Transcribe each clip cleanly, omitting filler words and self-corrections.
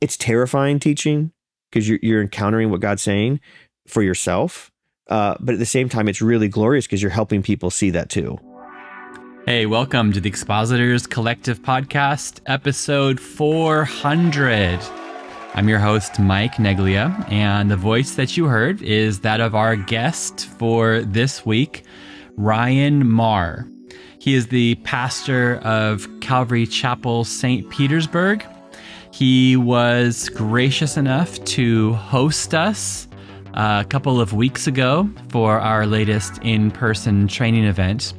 it's terrifying teaching because you're encountering what God's saying for yourself. But at the same time, it's really glorious because you're helping people see that too. Hey, welcome to the Expositors Collective Podcast, episode 400. I'm your host, Mike Neglia, and the voice that you heard is that of our guest for this week, Ryan Marr. He is the pastor of Calvary Chapel, St. Petersburg. He was gracious enough to host us a couple of weeks ago for our latest in-person training event.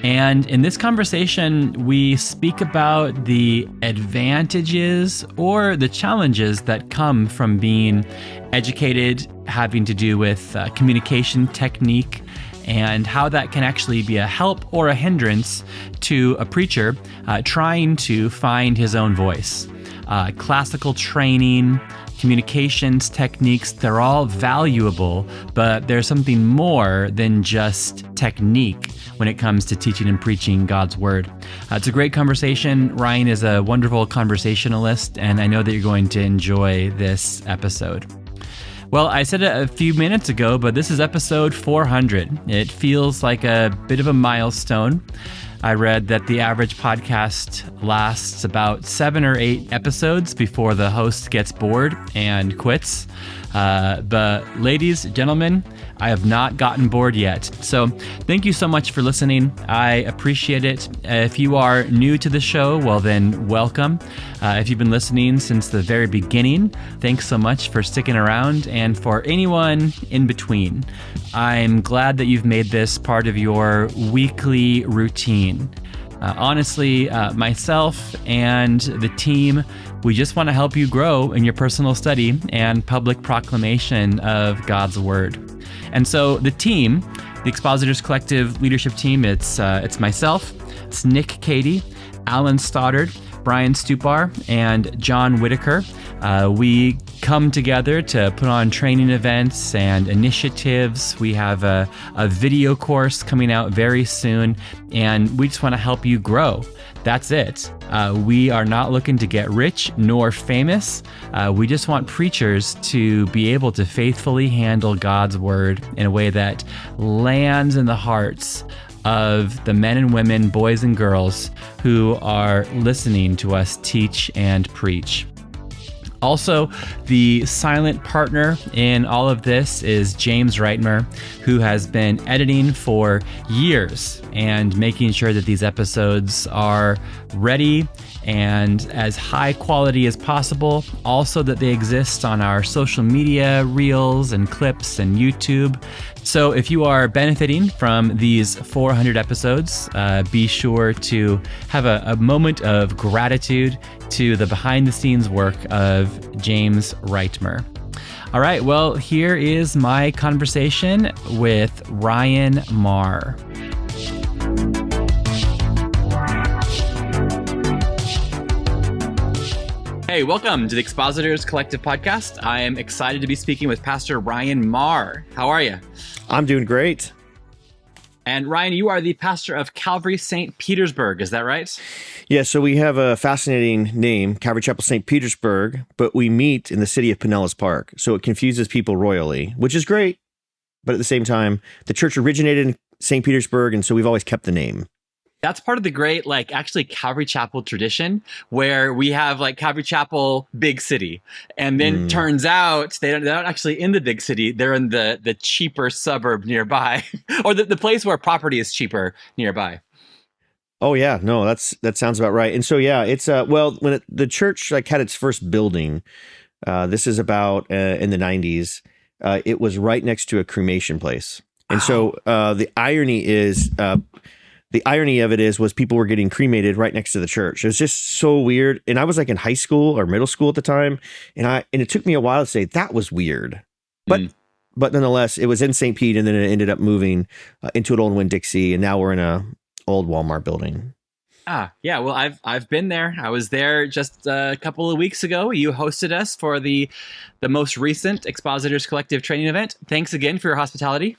And in this conversation, we speak about the advantages or the challenges that come from being educated, having to do with communication technique, and how that can actually be a help or a hindrance to a preacher trying to find his own voice. Classical training, communications techniques, they're all valuable, but there's something more than just technique when it comes to teaching and preaching God's word. It's a great conversation. Ryan is a wonderful conversationalist, and I know that you're going to enjoy this episode. Well, I said it a few minutes ago, but this is episode 400. It feels like a bit of a milestone. I read that the average podcast lasts about 7 or 8 episodes before the host gets bored and quits. But ladies, gentlemen, I have not gotten bored yet. So thank you so much for listening. I appreciate it. If you are new to the show, well then welcome. If you've been listening since the very beginning, thanks so much for sticking around. And for anyone in between, I'm glad that you've made this part of your weekly routine. Honestly, myself and the team, we just want to help you grow in your personal study and public proclamation of God's word. And so the team, the Expositors Collective leadership team, it's myself, it's Nick Cady, Alan Stoddard, Brian Stupar, and John Whitaker. We come together to put on training events and initiatives. We have a video course coming out very soon, and we just want to help you grow. That's it. We are not looking to get rich nor famous. We just want preachers to be able to faithfully handle God's word in a way that lands in the hearts of the men and women, boys and girls who are listening to us teach and preach. Also, the silent partner in all of this is James Reitmer, who has been editing for years and making sure that these episodes are ready and as high quality as possible. Also that they exist on our social media reels and clips and YouTube. So if you are benefiting from these 400 episodes, be sure to have a moment of gratitude to the behind-the-scenes work of James Reitmer. All right, well, here is my conversation with Ryan Marr. Hey, welcome to the Expositors Collective Podcast. I am excited to be speaking with Pastor Ryan Marr. How are you? I'm doing great. And Ryan, you are the pastor of Calvary St. Petersburg, is that right? Yeah, so we have a fascinating name, Calvary Chapel St. Petersburg, but we meet in the city of Pinellas Park, so it confuses people royally, which is great. But at the same time, the church originated in St. Petersburg, and so we've always kept the name. That's part of the great, actually Calvary Chapel tradition, where we have Calvary Chapel, big city. And then turns out they're not actually in the big city. They're in the cheaper suburb nearby, or the place where property is cheaper nearby. Oh yeah, no, that sounds about right. And so yeah, it's when the church had its first building, this is about in the 90s. It was right next to a cremation place, and so the irony of it was people were getting cremated right next to the church. It was just so weird. And I was in high school or middle school at the time, and it took me a while to say that was weird, but nonetheless, it was in St. Pete, and then it ended up moving into an old Winn-Dixie, and now we're in a old Walmart building. Yeah. Well, I've been there. I was there just a couple of weeks ago. You hosted us for the most recent Expositors Collective training event. Thanks again for your hospitality.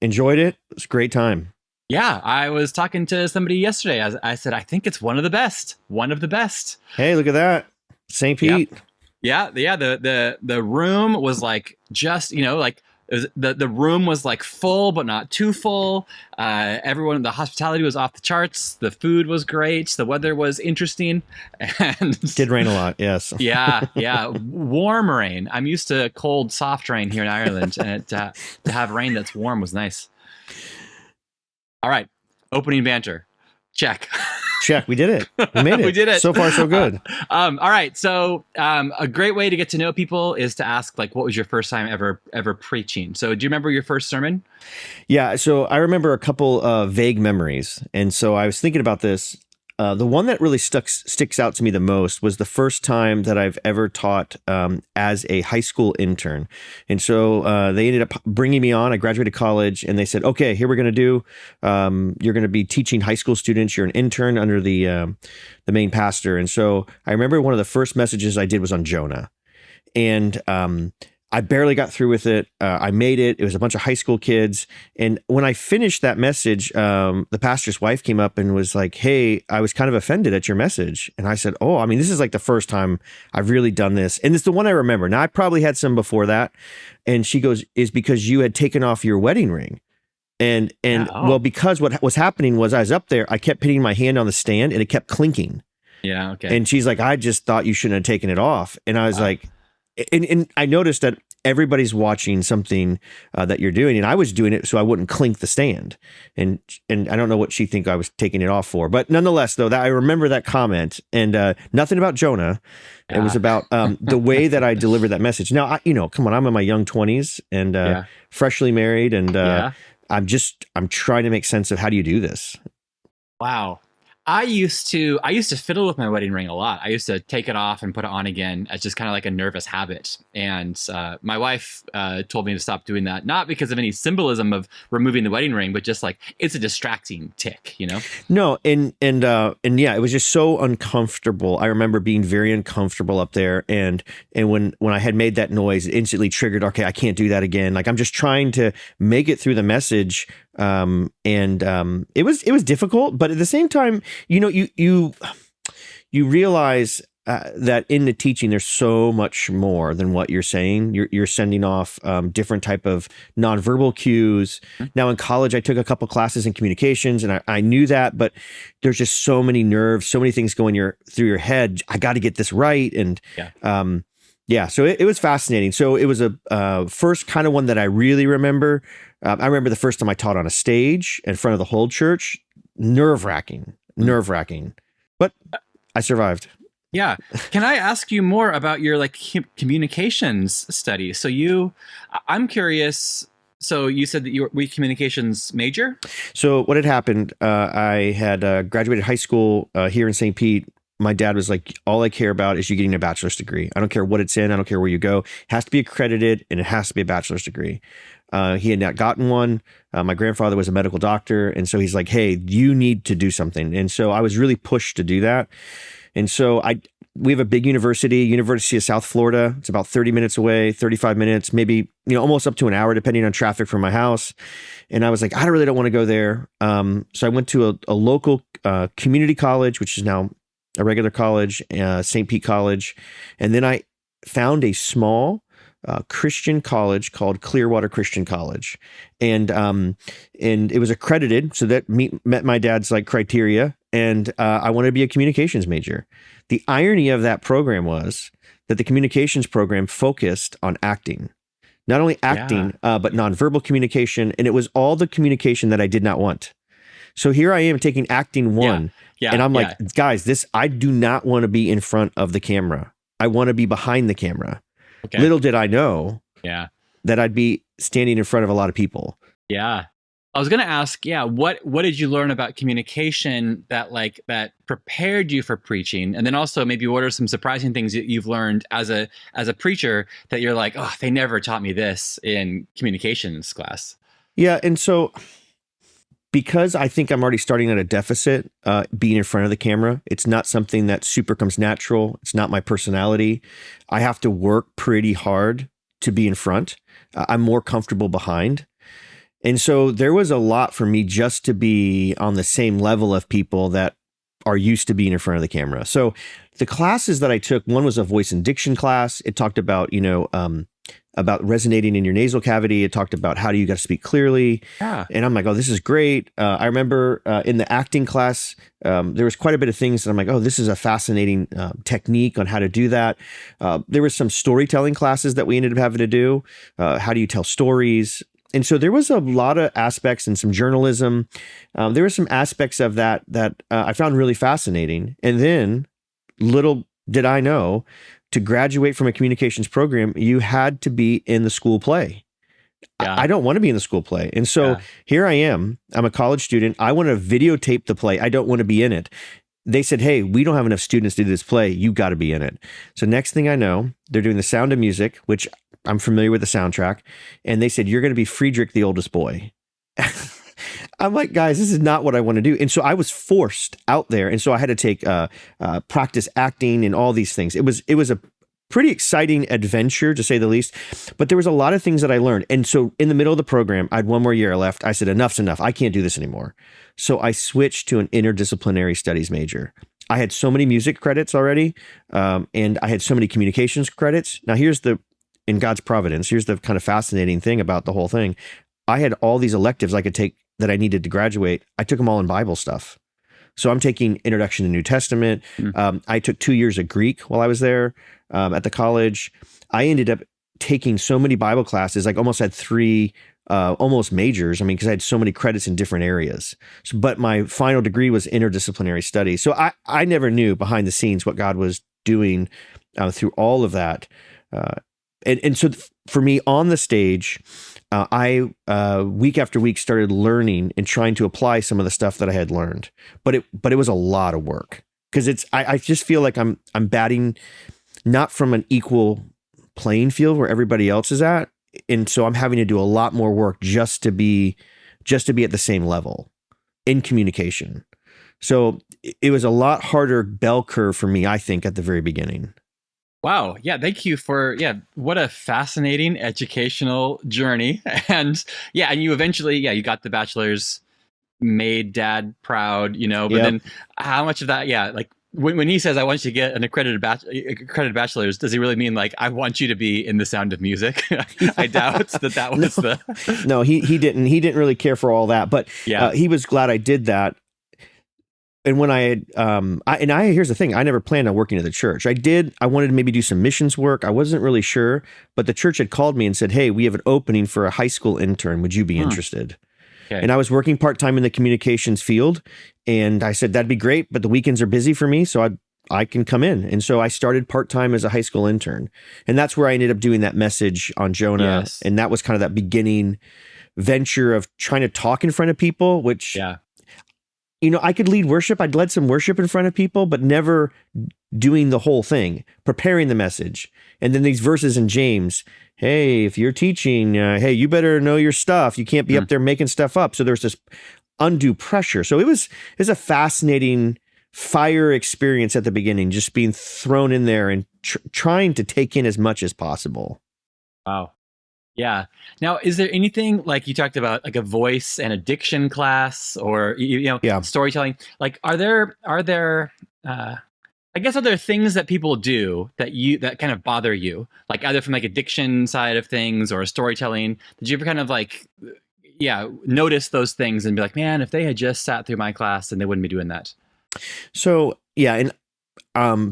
Enjoyed it. It was a great time. Yeah, I was talking to somebody yesterday. I said, I think it's one of the best. One of the best. Hey, look at that. St. Pete. Yep. Yeah, yeah. The room was like just, like it was, the room was like full but not too full. Everyone, the hospitality was off the charts. The food was great. The weather was interesting, and Did rain a lot, yes. yeah, warm rain. I'm used to cold, soft rain here in Ireland, and to have rain that's warm was nice. All right, opening banter, check. Check. We did it. We made it. We did it. So far, so good. All right. So a great way to get to know people is to ask, like, what was your first time ever preaching? So do you remember your first sermon? Yeah. So I remember a couple of vague memories. And so I was thinking about this. The one that really sticks out to me the most was the first time that I've ever taught as a high school intern. And so they ended up bringing me on. I graduated college, and they said, okay, here we're going to do, you're going to be teaching high school students. You're an intern under the main pastor. And so I remember one of the first messages I did was on Jonah. And I barely got through with it. I made it. It was a bunch of high school kids. And when I finished that message, the pastor's wife came up and was like, hey, I was kind of offended at your message. And I said, oh, I mean, this is like the first time I've really done this. And it's the one I remember. Now, I probably had some before that. And she goes, is because you had taken off your wedding ring. And well, because what was happening was I was up there, I kept hitting my hand on the stand and it kept clinking. Yeah. Okay. And she's like, I just thought you shouldn't have taken it off. And I was like, and I noticed that everybody's watching something that you're doing, and I was doing it so I wouldn't clink the stand. And I don't know what she think I was taking it off for, but nonetheless, though, that I remember that comment, and nothing about Jonah. It was about the way that I delivered that message. Now, come on, I'm in my young 20s and freshly married, and I'm trying to make sense of how do you do this. Wow. I used to fiddle with my wedding ring a lot. I used to take it off and put it on again as just kind of like a nervous habit. And my wife told me to stop doing that, not because of any symbolism of removing the wedding ring, but just like it's a distracting tick, No, and yeah, it was just so uncomfortable. I remember being very uncomfortable up there, and when I had made that noise, it instantly triggered. Okay, I can't do that again. Like I'm just trying to make it through the message. It was difficult, but at the same time, you realize that in the teaching, there's so much more than what you're saying. You're sending off different type of nonverbal cues. Now in college, I took a couple classes in communications, and I knew that, but there's just so many nerves, so many things going through your head. I got to get this right, and so it was fascinating. So it was a first kind of one that I really remember. I remember the first time I taught on a stage in front of the whole church. Nerve-wracking, but I survived. Yeah. Can I ask you more about your communications study? So I'm curious. So you said that you were communications major? So what had happened, I had graduated high school here in St. Pete. My dad was like, all I care about is you getting a bachelor's degree. I don't care what it's in. I don't care where you go. It has to be accredited, and it has to be a bachelor's degree. He had not gotten one. My grandfather was a medical doctor. And so he's like, hey, you need to do something. And so I was really pushed to do that. And so we have a big University of South Florida. It's about 30 minutes away, 35 minutes, maybe, almost up to an hour, depending on traffic from my house. And I was like, I really don't want to go there. So I went to a local community college, which is now a regular college, St. Pete College. And then I found a small Christian college called Clearwater Christian College. And it was accredited. So that met my dad's criteria. And I wanted to be a communications major. The irony of that program was that the communications program focused on acting, not only acting, but nonverbal communication. And it was all the communication that I did not want. So here I am taking acting one. And I'm like, guys, I do not want to be in front of the camera. I want to be behind the camera. Okay. Little did I know that I'd be standing in front of a lot of people. Yeah. I was going to ask, what did you learn about communication that prepared you for preaching? And then also maybe what are some surprising things that you've learned as a preacher that you're like, oh, they never taught me this in communications class? Yeah. And so because I think I'm already starting at a deficit, being in front of the camera, it's not something that super comes natural. It's not my personality. I have to work pretty hard to be in front. I'm more comfortable behind. And so there was a lot for me just to be on the same level of people that are used to being in front of the camera. So the classes that I took, one was a voice and diction class. It talked about, about resonating in your nasal cavity. It talked about how do you got to speak clearly. Yeah. And I'm like, oh, this is great. I remember in the acting class, there was quite a bit of things that I'm like, oh, this is a fascinating technique on how to do that. There was some storytelling classes that we ended up having to do. How do you tell stories? And so there was a lot of aspects and some journalism. There were some aspects of that I found really fascinating. And then little did I know, to graduate from a communications program, you had to be in the school play. Yeah. I don't want to be in the school play. And so here I am. I'm a college student. I want to videotape the play. I don't want to be in it. They said, hey, we don't have enough students to do this play. You got to be in it. So next thing I know, they're doing The Sound of Music, which I'm familiar with the soundtrack. And they said, you're going to be Friedrich, the oldest boy. I'm like, guys, this is not what I want to do. And so I was forced out there. And so I had to take practice acting and all these things. It was a pretty exciting adventure, to say the least. But there was a lot of things that I learned. And so in the middle of the program, I had one more year left. I said, enough's enough. I can't do this anymore. So I switched to an interdisciplinary studies major. I had so many music credits already, and I had so many communications credits. Now, in God's providence, here's the kind of fascinating thing about the whole thing. I had all these electives I could take that I needed to graduate. I took them all in Bible stuff. So I'm taking Introduction to New Testament. I took 2 years of Greek while I was there at the college. I ended up taking so many Bible classes, like almost had 3 almost majors. I mean, because I had so many credits in different areas. But my final degree was interdisciplinary studies. So I never knew behind the scenes what God was doing through all of that. And so for me on the stage, I week after week started learning and trying to apply some of the stuff that I had learned, but it was a lot of work, because I just feel like I'm batting not from an equal playing field where everybody else is at, and so I'm having to do a lot more work just to be at the same level in communication. So it was a lot harder bell curve for me, I think, at the very beginning. Wow. Yeah. Thank you for, what a fascinating educational journey. And you eventually, you got the bachelor's, made dad proud, but then how much of that, like when he says, I want you to get an accredited bachelor's, does he really mean like, I want you to be in The Sound of Music? I doubt that was No, he didn't really care for all that, but he was glad I did that. And when I had, here's the thing, I never planned on working at the church. I wanted to maybe do some missions work. I wasn't really sure, but the church had called me and said, hey, we have an opening for a high school intern. Would you be interested? Okay. And I was working part-time in the communications field. And I said, that'd be great, but the weekends are busy for me. So I can come in. And so I started part-time as a high school intern. And that's where I ended up doing that message on Jonah. Yes. And that was kind of that beginning venture of trying to talk in front of people, which... I could lead worship. I'd led some worship in front of people, but never doing the whole thing, preparing the message. And then these verses in James, hey, if you're teaching, hey, you better know your stuff. You can't be up there making stuff up. So there's this undue pressure. So it was a fascinating fire experience at the beginning, just being thrown in there and trying to take in as much as possible. Wow. Yeah. Now, is there anything like you talked about, like a voice and addiction class, or storytelling? Like, are there things that people do that kind of bother you, like either from like addiction side of things or storytelling? Did you ever kind of like, notice those things and be like, man, if they had just sat through my class, then they wouldn't be doing that? So and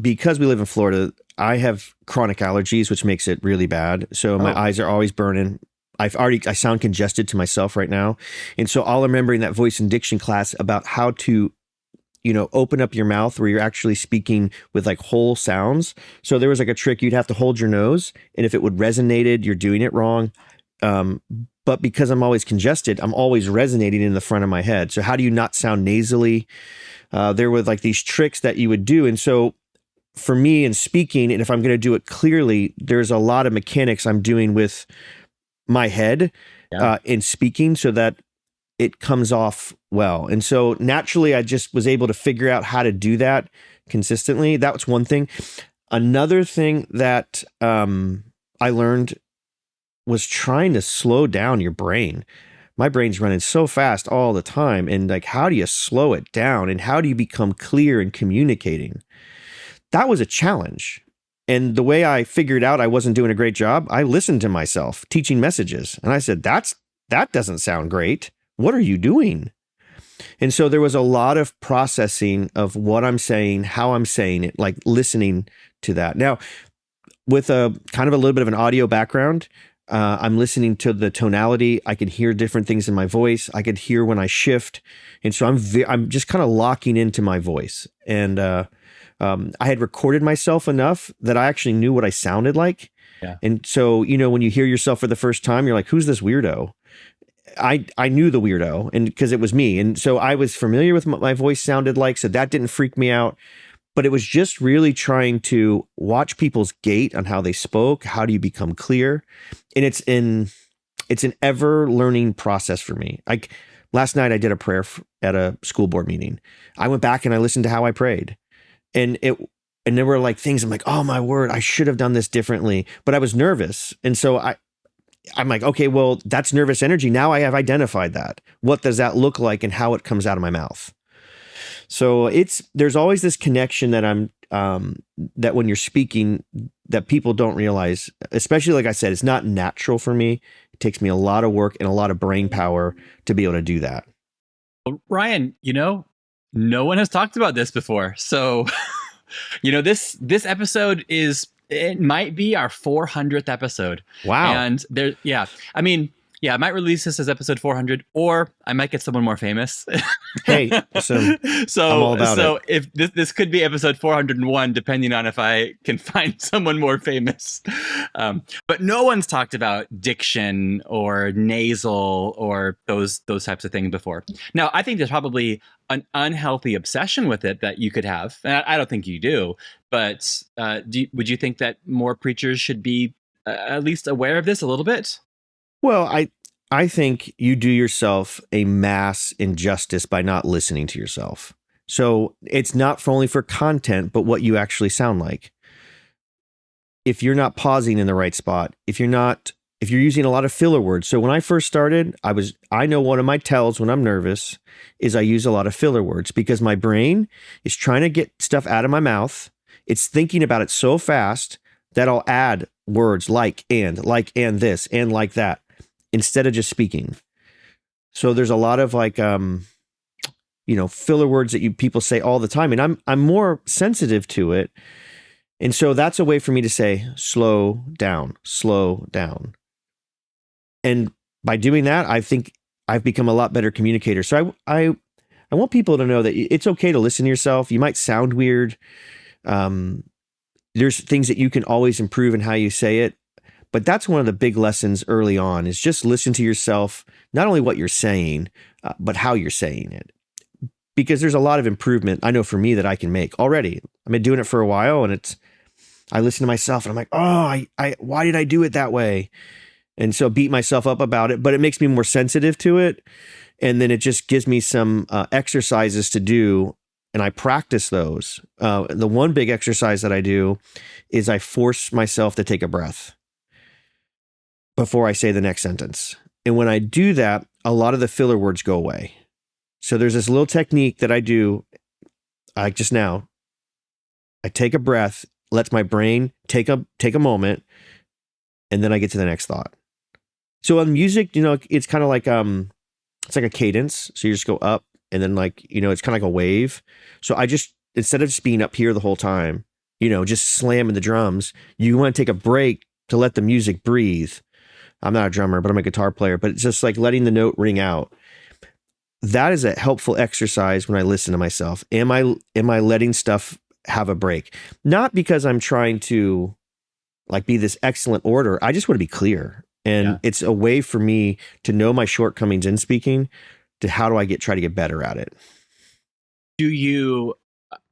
because we live in Florida, I have chronic allergies, which makes it really bad. So my eyes are always burning. I sound congested to myself right now. And so I'll remember in that voice and diction class about how to, open up your mouth where you're actually speaking with like whole sounds. So there was like a trick, you'd have to hold your nose, and if it would resonated, you're doing it wrong. But because I'm always congested, I'm always resonating in the front of my head. So how do you not sound nasally? There were like these tricks that you would do. And so for me in speaking, and if I'm going to do it clearly, there's a lot of mechanics I'm doing with my head in speaking so that it comes off well. And so naturally, I just was able to figure out how to do that consistently. That was one thing. Another thing that I learned was trying to slow down your brain. my brain's running so fast all the time. And like, how do you slow it down? And how do you become clear in communicating? That was a challenge. And the way I figured out I wasn't doing a great job, I listened to myself teaching messages. And I said, that doesn't sound great. What are you doing? And so there was a lot of processing of what I'm saying, how I'm saying it, like listening to that. Now, with a kind of a little bit of an audio background, I'm listening to the tonality. I could hear different things in my voice. I could hear when I shift. And so I'm just kind of locking into my voice. And I had recorded myself enough that I actually knew what I sounded like. Yeah. And so, when you hear yourself for the first time, you're like, who's this weirdo? I knew the weirdo, and because it was me. And so I was familiar with what my voice sounded like. So that didn't freak me out. But it was just really trying to watch people's gait on how they spoke. How do you become clear? And it's an ever learning process for me. Like last night I did a prayer at a school board meeting. I went back and I listened to how I prayed, and there were like things I'm like, oh my word, I should have done this differently, but I was nervous. And so I'm like, okay, well, that's nervous energy. Now I have identified that. What does that look like and how it comes out of my mouth? So there's always this connection that that when you're speaking that people don't realize, especially like I said, it's not natural for me. It takes me a lot of work and a lot of brain power to be able to do that. Well, Ryan, no one has talked about this before. So, this episode it might be our 400th episode. Wow. And I might release this as episode 400, or I might get someone more famous. Hey, so I'm all about so it. if this could be episode 401, depending on if I can find someone more famous. But no one's talked about diction or nasal or those types of things before. Now, I think there's probably an unhealthy obsession with it that you could have. And I don't think you do, but would you think that more preachers should be at least aware of this a little bit? Well, I think you do yourself a mass injustice by not listening to yourself. So it's not only for content, but what you actually sound like. If you're not pausing in the right spot, if you're using a lot of filler words. So when I first started, I know one of my tells when I'm nervous is I use a lot of filler words because my brain is trying to get stuff out of my mouth. It's thinking about it so fast that I'll add words like and this, and like that, instead of just speaking. So there's a lot of like, filler words that people say all the time. And I'm more sensitive to it. And so that's a way for me to say, slow down. And by doing that, I think I've become a lot better communicator. So I want people to know that it's okay to listen to yourself. You might sound weird. There's things that you can always improve in how you say it. But that's one of the big lessons early on is just listen to yourself, not only what you're saying, but how you're saying it. Because there's a lot of improvement I know for me that I can make already. I've been doing it for a while, and I listen to myself and I'm like, oh, why did I do it that way? And so beat myself up about it, but it makes me more sensitive to it. And then it just gives me some exercises to do. And I practice those. The one big exercise that I do is I force myself to take a breath before I say the next sentence. And when I do that, a lot of the filler words go away. So there's this little technique that I do, like just now. I take a breath, lets my brain take a moment, and then I get to the next thought. So on music, it's kind of like it's like a cadence. So you just go up, and then it's kind of like a wave. So I just, instead of just being up here the whole time, just slamming the drums, you want to take a break to let the music breathe. I'm not a drummer, but I'm a guitar player, but it's just like letting the note ring out. That is a helpful exercise when I listen to myself. Am I letting stuff have a break? Not because I'm trying to be this excellent orator. I just want to be clear. And It's a way for me to know my shortcomings in speaking, to how do I try to get better at it. Do you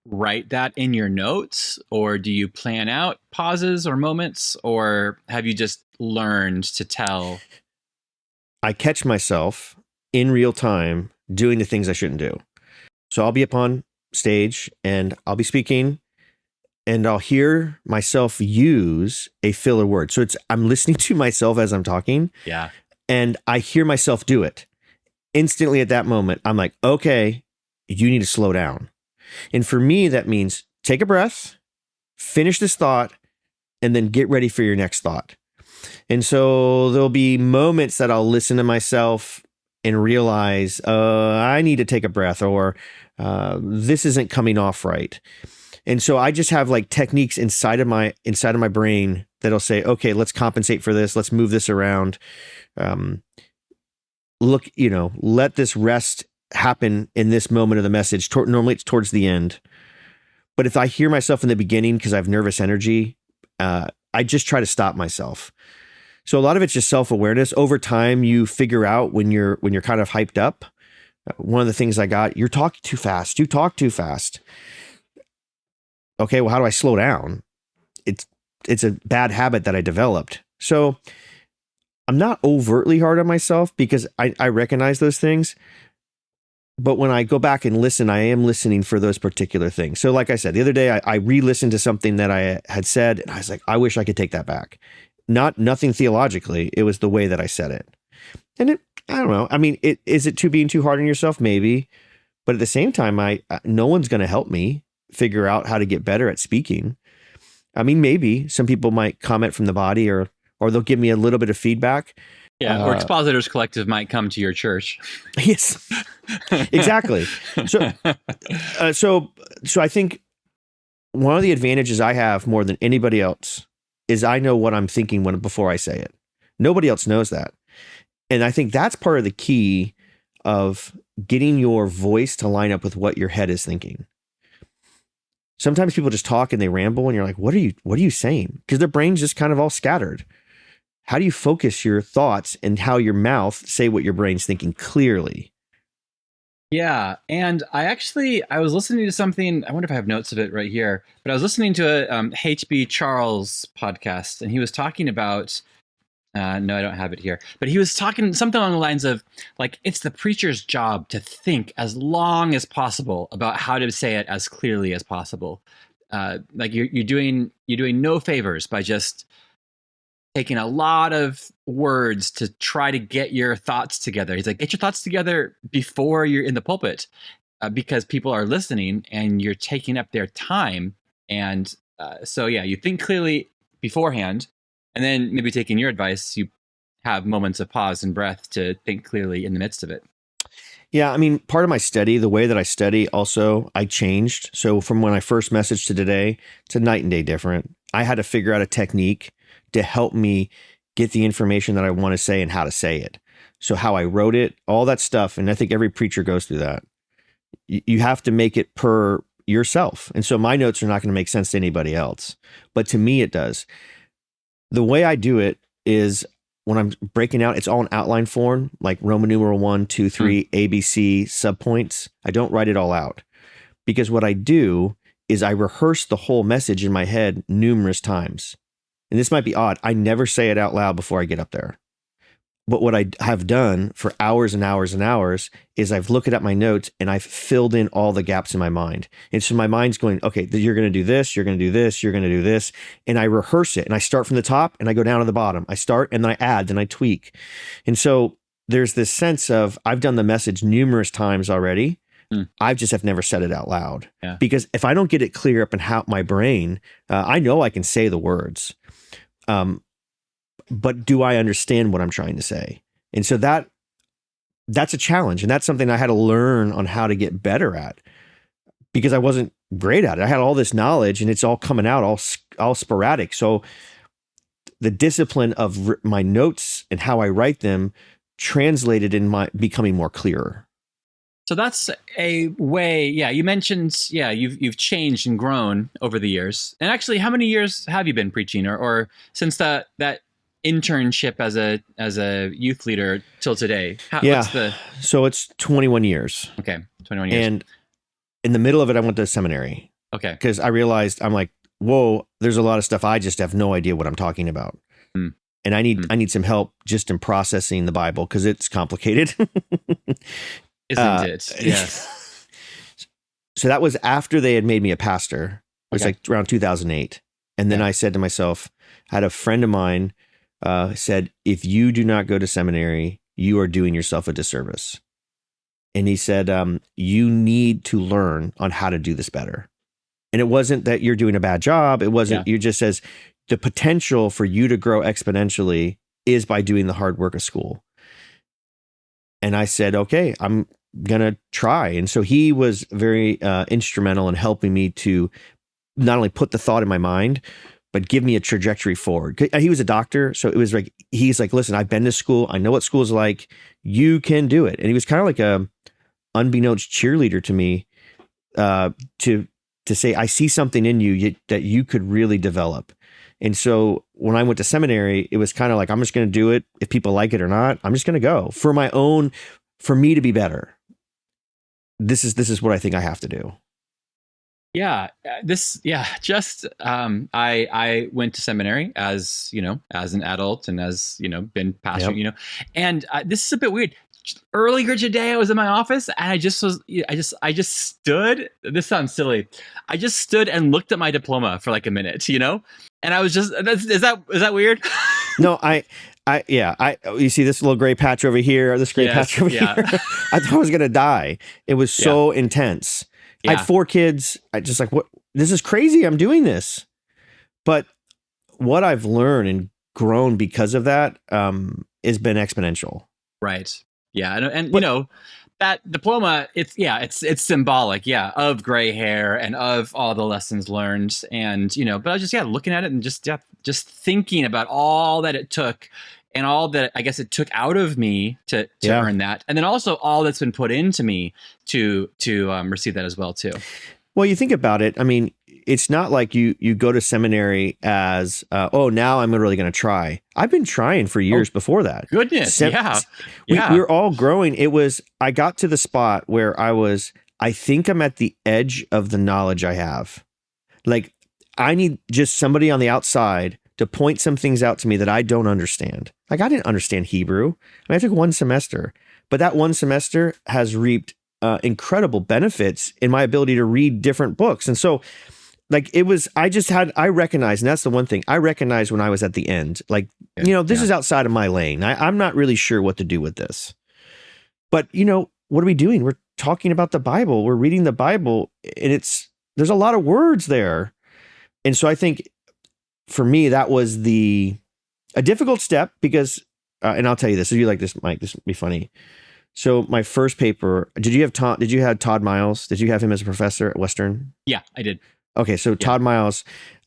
write that in your notes, or do you plan out pauses or moments, or have you just learned to tell? I catch myself in real time doing the things I shouldn't do. So I'll be up on stage and I'll be speaking and I'll hear myself use a filler word. So I'm listening to myself as I'm talking. Yeah. And I hear myself do it. instantly at that moment, I'm like, okay, you need to slow down. And for me, that means take a breath, finish this thought, and then get ready for your next thought. And so there'll be moments that I'll listen to myself and realize I need to take a breath, or this isn't coming off right. And so I just have like techniques inside of my brain that'll say, okay, let's compensate for this. Let's move this around. Look, let this rest happen in this moment of the message. Normally it's towards the end. But if I hear myself in the beginning because I have nervous energy, I just try to stop myself. So a lot of it's just self-awareness. Over time, you figure out when you're kind of hyped up. One of the things I got, you're talking too fast. You talk too fast. Okay, well, how do I slow down? It's a bad habit that I developed. So I'm not overtly hard on myself because I recognize those things. But when I go back and listen, I am listening for those particular things. So like I said, the other day, I re-listened to something that I had said, and I was like, I wish I could take that back. Nothing theologically. It was the way that I said it. And I don't know. I mean, is it being too hard on yourself? Maybe. But at the same time, no one's going to help me figure out how to get better at speaking. I mean, maybe some people might comment from the body or they'll give me a little bit of feedback. Yeah, or Expositors Collective might come to your church. Yes, exactly. So I think one of the advantages I have more than anybody else is I know what I'm thinking before I say it. Nobody else knows that. And I think that's part of the key of getting your voice to line up with what your head is thinking. Sometimes people just talk and they ramble and you're like, what are you saying? Because their brain's just kind of all scattered. How do you focus your thoughts and how your mouth say what your brain's thinking clearly? Yeah. And I was listening to something, I wonder if I have notes of it right here, but I was listening to a H.B. Charles podcast, and he was talking about, no, I don't have it here, but he was talking something along the lines of, like, it's the preacher's job to think as long as possible about how to say it as clearly as possible. Like you're doing no favors by just taking a lot of words to try to get your thoughts together. He's like, get your thoughts together before you're in the pulpit, because people are listening and you're taking up their time. And so, yeah, you think clearly beforehand, and then maybe taking your advice, you have moments of pause and breath to think clearly in the midst of it. Yeah, I mean, part of my study, the way that I study also, I changed. So from when I first messaged to today, it's a night and day different. I had to figure out a technique to help me get the information that I want to say and how to say it. So how I wrote it, all that stuff. And I think every preacher goes through that. You have to make it per yourself. And so my notes are not going to make sense to anybody else. But to me, it does. The way I do it is when I'm breaking out, it's all in outline form, like Roman numeral 1, 2, 3, ABC, subpoints. I don't write it all out. Because what I do is I rehearse the whole message in my head numerous times. And this might be odd. I never say it out loud before I get up there. But what I have done for hours and hours and hours is I've looked at my notes and I've filled in all the gaps in my mind. And so my mind's going, okay, you're going to do this, you're going to do this, you're going to do this. And I rehearse it and I start from the top and I go down to the bottom. I start and then I add, then I tweak. And so there's this sense of I've done the message numerous times already. I just have never said it out loud. Yeah. Because if I don't get it clear up in my brain, I know I can say the words. But do I understand what I'm trying to say? And so that's a challenge. And that's something I had to learn on how to get better at, because I wasn't great at it. I had all this knowledge and it's all coming out all sporadic. So the discipline of my notes and how I write them translated in my becoming more clearer. So that's a way. Yeah. You mentioned, you've changed and grown over the years. And actually, how many years have you been preaching or since that internship as a youth leader till today? So it's 21 years. Okay. 21 years. And in the middle of it, I went to seminary. Okay. Because I realized I'm like, whoa, there's a lot of stuff I just have no idea what I'm talking about. And I need some help just in processing the Bible because it's complicated. Isn't it? Yes. So that was after they had made me a pastor. It was like around 2008. And then I said to myself, I had a friend of mine said, if you do not go to seminary, you are doing yourself a disservice. And he said, you need to learn on how to do this better. And it wasn't that you're doing a bad job. It wasn't, you just says the potential for you to grow exponentially is by doing the hard work of school. And I said, okay, I'm going to try. And so he was very instrumental in helping me to not only put the thought in my mind, but give me a trajectory forward. He was a doctor. So it was like, he's like, listen, I've been to school. I know what school is like. You can do it. And he was kind of like a unbeknownst cheerleader to me, to say, I see something in you that you could really develop. And so when I went to seminary, it was kind of like, I'm just going to do it. If people like it or not, I'm just going to go for me to be better. This is what I think I have to do. Yeah, I went to seminary as an adult and as, been pastoring, and this is a bit weird. Earlier today, I was in my office and I just stood. This sounds silly. I just stood and looked at my diploma for like a minute, and I was just, is that weird? No, you see this little gray patch over here, this gray patch over here. I thought I was going to die. It was so intense. I had 4 kids. I just like, what? This is crazy. I'm doing this. But what I've learned and grown because of that has been exponential. Right. Yeah. And that diploma, it's symbolic, of gray hair and of all the lessons learned. And, but I was just, looking at it and just thinking about all that it took and all that I guess it took out of me to earn that. And then also all that's been put into me to receive that as well, too. Well, you think about it. I mean, it's not like you go to seminary as, now I'm really going to try. I've been trying for years before that. Goodness. We're all growing. I got to the spot where I think I'm at the edge of the knowledge I have. Like, I need just somebody on the outside to point some things out to me that I don't understand. Like, I didn't understand Hebrew. I took 1 semester, but that 1 semester has reaped incredible benefits in my ability to read different books. And so, like, I recognized, and that's the one thing I recognized when I was at the end, like, this is outside of my lane. I'm not really sure what to do with this. But, what are we doing? We're talking about the Bible. We're reading the Bible, and there's a lot of words there. And so I think for me, that was a difficult step because, and I'll tell you this, if you like this, Mike, this would be funny. So my first paper, did you have Todd Miles? Did you have him as a professor at Western? Yeah, I did. Okay. So Todd Miles,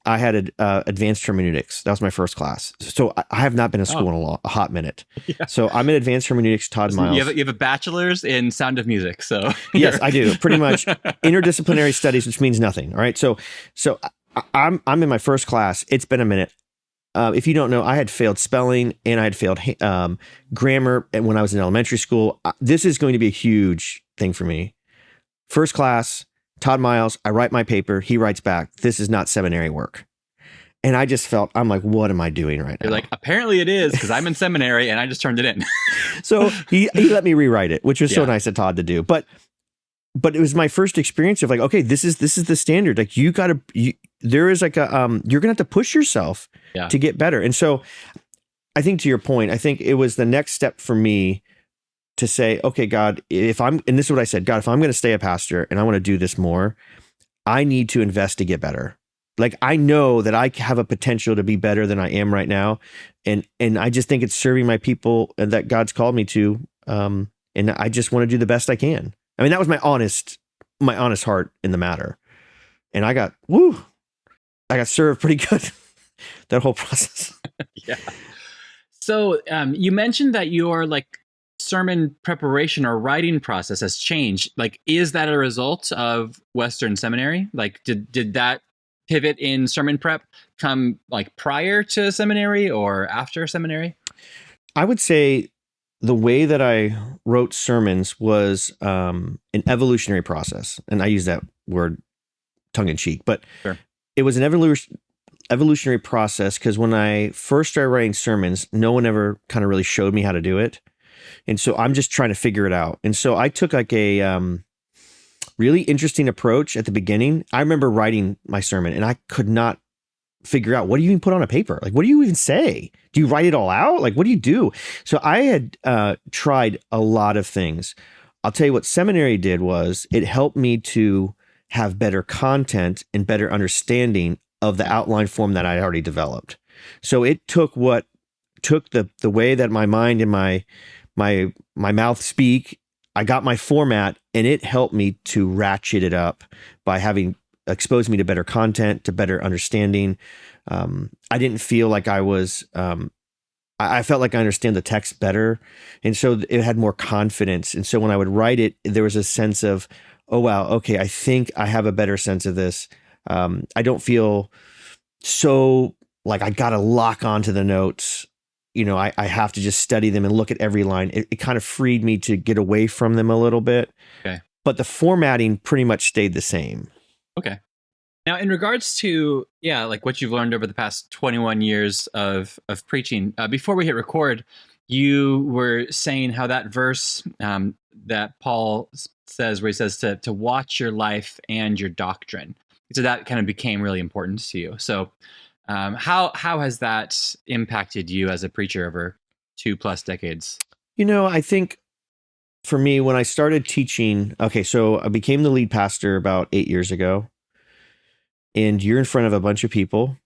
I had advanced hermeneutics. That was my first class. So I have not been in school in a hot minute. Yeah. So I'm in advanced hermeneutics, Todd Miles. You have a bachelor's in Sound of Music. So yes, I do. Pretty much interdisciplinary studies, which means nothing. All right. So I'm in my first class. It's been a minute. If you don't know, I had failed spelling and I had failed grammar when I was in elementary school. This is going to be a huge thing for me. First class, Todd Miles, I write my paper. He writes back, this is not seminary work. And I just felt, I'm like, what am I doing right now? You're like, apparently it is, because I'm in seminary and I just turned it in. So he let me rewrite it, which was so nice of Todd to do. But it was my first experience of like, okay, this is the standard. Like there is like you're gonna have to push yourself to get better. And so I think to your point, I think it was the next step for me to say, okay, God, and this is what I said, God, if I'm going to stay a pastor and I want to do this more, I need to invest to get better. Like, I know that I have a potential to be better than I am right now. And I just think it's serving my people and that God's called me to. And I just want to do the best I can. I mean, that was my honest heart in the matter. And I got served pretty good that whole process. Yeah. So you mentioned that your sermon preparation or writing process has changed. Like, is that a result of Western Seminary? Like, did that pivot in sermon prep come prior to seminary or after seminary? I would say the way that I wrote sermons was an evolutionary process. And I use that word tongue in cheek, but sure. It was an evolutionary process because when I first started writing sermons, no one ever kind of really showed me how to do it. And so I'm just trying to figure it out. And so I took a really interesting approach at the beginning. I remember writing my sermon and I could not figure out, what do you even put on a paper? Like, what do you even say? Do you write it all out? Like, what do you do? So I had tried a lot of things. I'll tell you what seminary did was it helped me to have better content and better understanding of the outline form that I already developed. So it took the way that my mind and my mouth speak. I got my format, and it helped me to ratchet it up by having exposed me to better content, to better understanding. I didn't feel like I was. I felt like I understand the text better, and so it had more confidence. And so when I would write it, there was a sense of, oh wow, okay, I think I have a better sense of this. I don't feel so like I got to lock onto the notes. I have to just study them and look at every line. It kind of freed me to get away from them a little bit. Okay. But the formatting pretty much stayed the same. Okay. Now, in regards to, like what you've learned over the past 21 years of preaching, before we hit record, you were saying how that verse that Paul says, where he says to watch your life and your doctrine. So that kind of became really important to you. So how has that impacted you as a preacher over 2+ decades? I think for me, when I started teaching, so I became the lead pastor about 8 years ago. And you're in front of a bunch of people.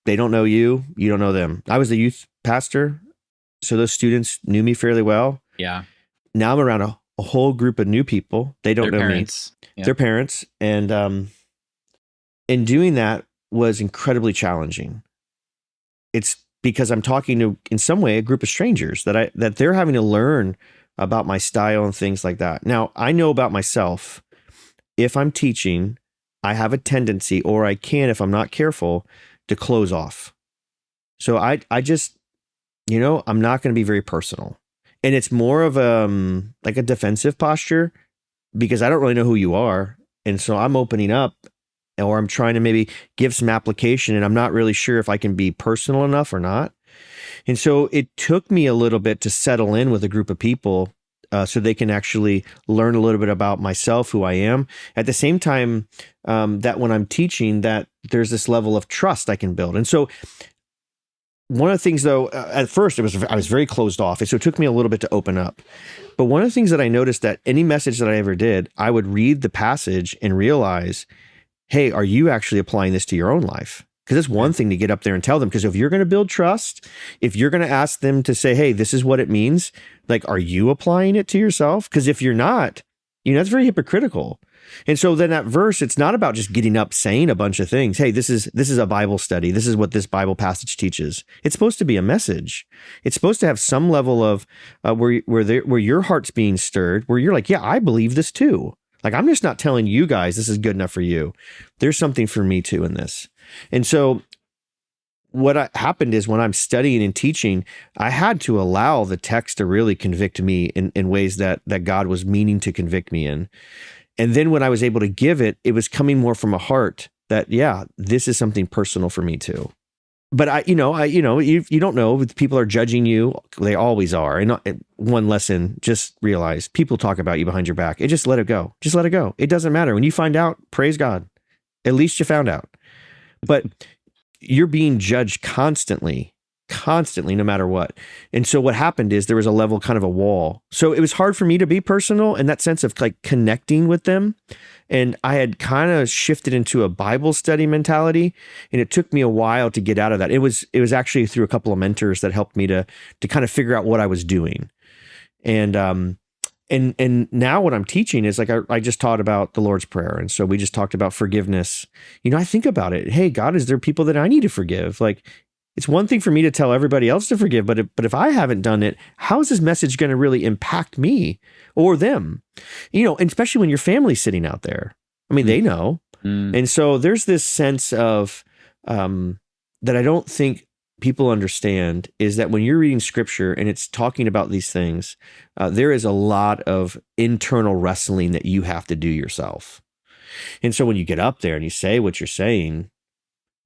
They don't know you. You don't know them. I was the youth pastor, so those students knew me fairly well. Yeah. Now I'm around a whole group of new people. They don't know parents. me. Yeah. Their parents. And in doing that was incredibly challenging. It's because I'm talking to, in some way, a group of strangers that they're having to learn about my style and things like that. Now, I know about myself. If I'm teaching, I have a tendency, or I can, if I'm not careful, to close off. So I just, I'm not going to be very personal. And it's more of like a defensive posture, because I don't really know who you are. And so I'm opening up, or I'm trying to maybe give some application, and I'm not really sure if I can be personal enough or not. And so it took me a little bit to settle in with a group of people so they can actually learn a little bit about myself, who I am. At the same time, that when I'm teaching, that there's this level of trust I can build. And so one of the things, though, at first I was very closed off. And so it took me a little bit to open up. But one of the things that I noticed, that any message that I ever did, I would read the passage and realize, hey, are you actually applying this to your own life? Because it's one thing to get up there and tell them, because if you're going to build trust, if you're going to ask them to say, hey, this is what it means, like, are you applying it to yourself? Because if you're not, that's very hypocritical. And so then that verse, it's not about just getting up saying a bunch of things. Hey, this is a Bible study. This is what this Bible passage teaches. It's supposed to be a message. It's supposed to have some level of where your heart's being stirred, where you're like, yeah, I believe this too. Like, I'm just not telling you guys this is good enough for you. There's something for me too in this. And so what happened is, when I'm studying and teaching, I had to allow the text to really convict me in ways that God was meaning to convict me in. And then when I was able to give it, it was coming more from a heart that, yeah, this is something personal for me too. But you don't know if people are judging you. They always are. And one lesson, just realize people talk about you behind your back. Just let it go. Just let it go. It doesn't matter. When you find out, praise God. At least you found out. But you're being judged constantly, no matter what. And so what happened is there was a level, kind of a wall. So it was hard for me to be personal in that sense of like connecting with them. And I had kind of shifted into a Bible study mentality, and it took me a while to get out of that. It was actually through a couple of mentors that helped me to kind of figure out what I was doing. And now what I'm teaching is like, I just taught about the Lord's Prayer. And so we just talked about forgiveness. I think about it. Hey, God, is there people that I need to forgive? Like, it's one thing for me to tell everybody else to forgive, but if I haven't done it, how is this message going to really impact me or them? And especially when your family's sitting out there. I mean, they know. And so there's this sense of that I don't think people understand, is that when you're reading scripture and it's talking about these things, there is a lot of internal wrestling that you have to do yourself. And so when you get up there and you say what you're saying,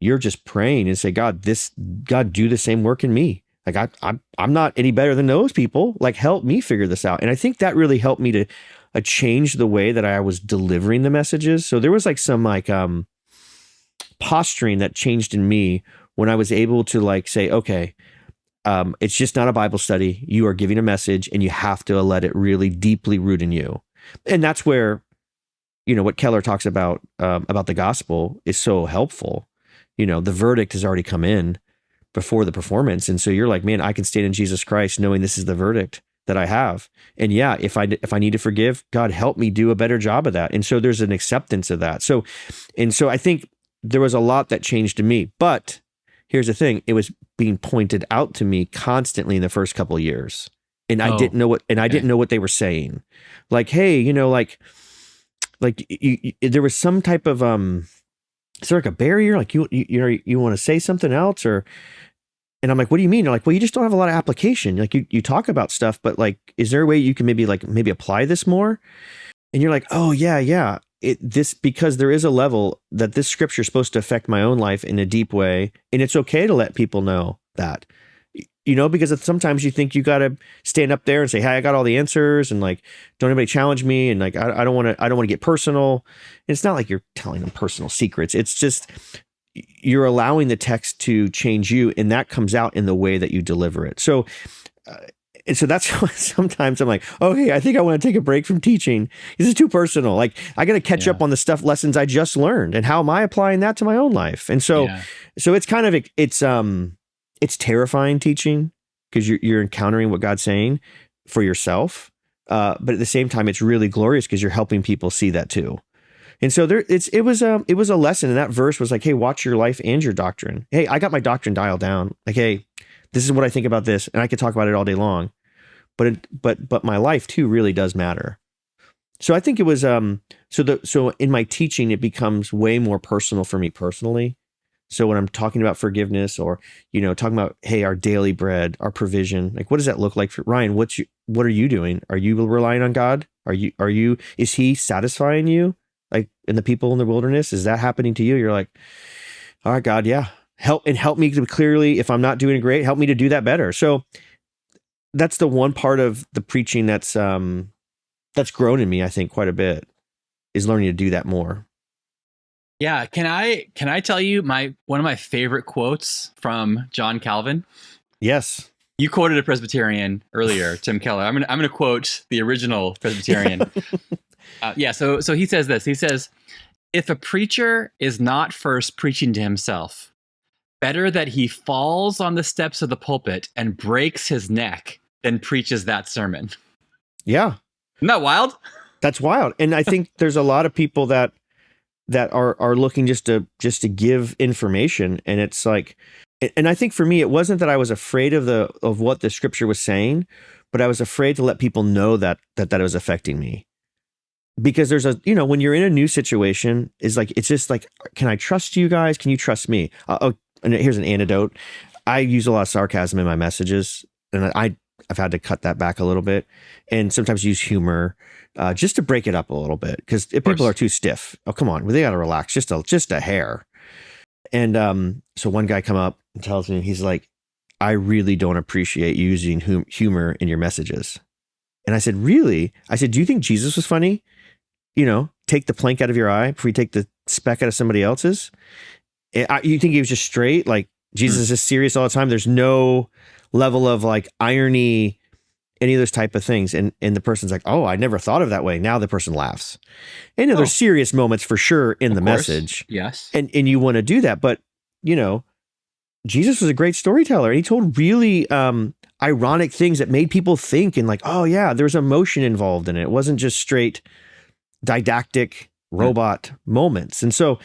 you're just praying and say, God, do the same work in me. Like, I'm not any better than those people. Like, help me figure this out. And I think that really helped me to change the way that I was delivering the messages. So there was like some posturing that changed in me when I was able to like say, okay, it's just not a Bible study. You are giving a message, and you have to let it really deeply root in you. And that's where, what Keller talks about the gospel is so helpful. The verdict has already come in before the performance. And so you're like, man, I can stand in Jesus Christ knowing this is the verdict that I have. And yeah, if I need to forgive, God, help me do a better job of that. And so there's an acceptance of that. So I think there was a lot that changed in me, but here's the thing. It was being pointed out to me constantly in the first couple of years. And I didn't know I didn't know what they were saying. Like, hey, there was some type of, is there like a barrier? Like you want to say something else and I'm like, what do you mean? They're like, well, you just don't have a lot of application. Like you talk about stuff, but like, is there a way you can maybe apply this more? And you're like, oh yeah. Because there is a level that this scripture is supposed to affect my own life in a deep way. And it's okay to let people know that, because sometimes you think you got to stand up there and say, hey, I got all the answers, and like, don't anybody challenge me. And like, I don't want to get personal. And it's not like you're telling them personal secrets. It's just, you're allowing the text to change you, and that comes out in the way that you deliver it. So, and so that's why sometimes I'm like, okay, I think I want to take a break from teaching. This is too personal. Like I got to catch up on the lessons I just learned, and how am I applying that to my own life? And so it's kind of, it's terrifying teaching, because you're encountering what God's saying for yourself. But at the same time, it's really glorious because you're helping people see that too. And so it was a lesson. And that verse was like, hey, watch your life and your doctrine. Hey, I got my doctrine dialed down. Like, hey, this is what I think about this. And I could talk about it all day long, but my life too really does matter. So I think it was, so in my teaching, it becomes way more personal for me personally. So when I'm talking about forgiveness, or, talking about, hey, our daily bread, our provision, like, what does that look like for Ryan? What are you doing? Are you relying on God? Is he satisfying you? Like in the people in the wilderness, is that happening to you? You're like, all right, God, yeah, help me to clearly, if I'm not doing it great, help me to do that better. So that's the one part of the preaching that's grown in me, I think, quite a bit, is learning to do that more. Yeah. Can I tell you one of my favorite quotes from John Calvin? Yes. You quoted a Presbyterian earlier, Tim Keller. I'm gonna quote the original Presbyterian. So he says this. He says, if a preacher is not first preaching to himself, better that he falls on the steps of the pulpit and breaks his neck than preaches that sermon. Yeah. Isn't that wild? That's wild. And I think there's a lot of people that are looking just to give information. And it's like, and I think for me, it wasn't that I was afraid of what the scripture was saying, but I was afraid to let people know that it was affecting me. Because there's when you're in a new situation, it's just like, can I trust you guys? Can you trust me? And here's an anecdote. I use a lot of sarcasm in my messages, and I've had to cut that back a little bit, and sometimes use humor just to break it up a little bit. Because if people are too stiff, oh, come on, they got to relax just a hair. And so one guy come up and tells me, he's like, I really don't appreciate using humor in your messages. And I said, really? I said, do you think Jesus was funny? Take the plank out of your eye before you take the speck out of somebody else's. You think he was just straight? Like Jesus is just serious all the time. There's no level of like irony, any of those type of things. And the person's like, oh, I never thought of that way. Now the person laughs. And there's serious moments for sure in the message. Yes. And you want to do that. But, Jesus was a great storyteller. And he told really ironic things that made people think, and like, oh yeah, there's emotion involved in it. It wasn't just straight didactic robot moments. And so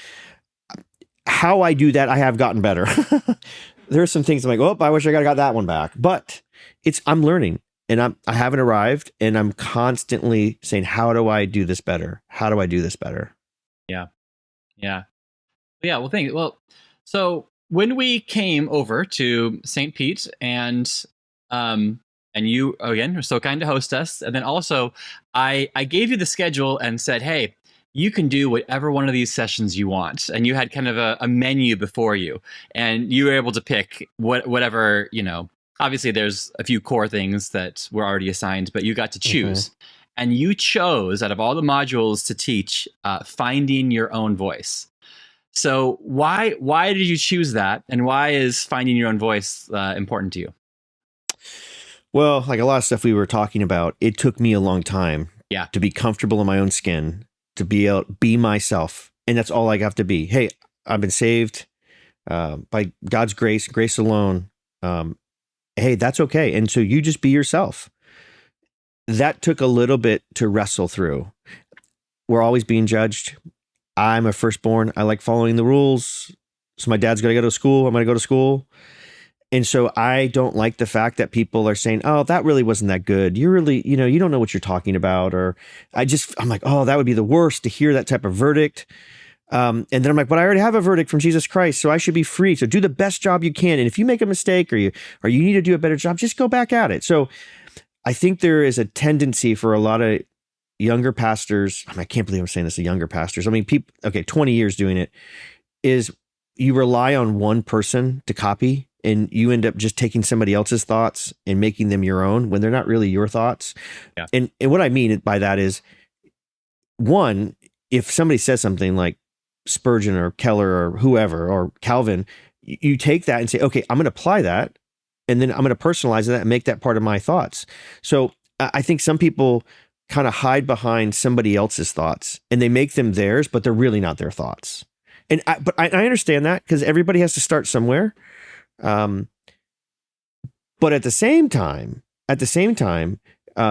how I do that, I have gotten better. There are some things I'm like, oh, I wish I got that one back, but I'm learning, and I haven't arrived, and I'm constantly saying, how do I do this better? How do I do this better? Yeah. Well, thank you. Well, so when we came over to St. Pete, and you, again, were so kind to host us. And then also, I gave you the schedule and said, hey, you can do whatever one of these sessions you want. And you had kind of a menu before you. And you were able to pick whatever, obviously there's a few core things that were already assigned, but you got to choose. Mm-hmm. And you chose, out of all the modules to teach, finding your own voice. So why did you choose that? And why is finding your own voice important to you? Well, like a lot of stuff we were talking about, it took me a long time Yeah. To be comfortable in my own skin, to be able to be myself. And that's all I have to be. Hey, I've been saved by God's grace alone. Hey, that's okay. And so you just be yourself. That took a little bit to wrestle through. We're always being judged. I'm a firstborn. I like following the rules. So my dad's going to go to school. I'm going to go to school. And so I don't like the fact that people are saying, oh, that really wasn't that good. You really, you don't know what you're talking about. Or I'm like, oh, that would be the worst to hear that type of verdict. And then I'm like, but I already have a verdict from Jesus Christ, so I should be free. So do the best job you can. And if you make a mistake or you need to do a better job, just go back at it. So I think there is a tendency for a lot of younger pastors. I can't believe I'm saying this to younger pastors. I mean, people, 20 years doing it, is you rely on one person to copy, and you end up just taking somebody else's thoughts and making them your own when they're not really your thoughts. Yeah. And what I mean by that is, one, if somebody says something like Spurgeon or Keller or whoever, or Calvin, you take that and say, okay, I'm going to apply that. And then I'm going to personalize that and make that part of my thoughts. So I think some people kind of hide behind somebody else's thoughts and they make them theirs, but they're really not their thoughts. And I understand that, because everybody has to start somewhere. But at the same time,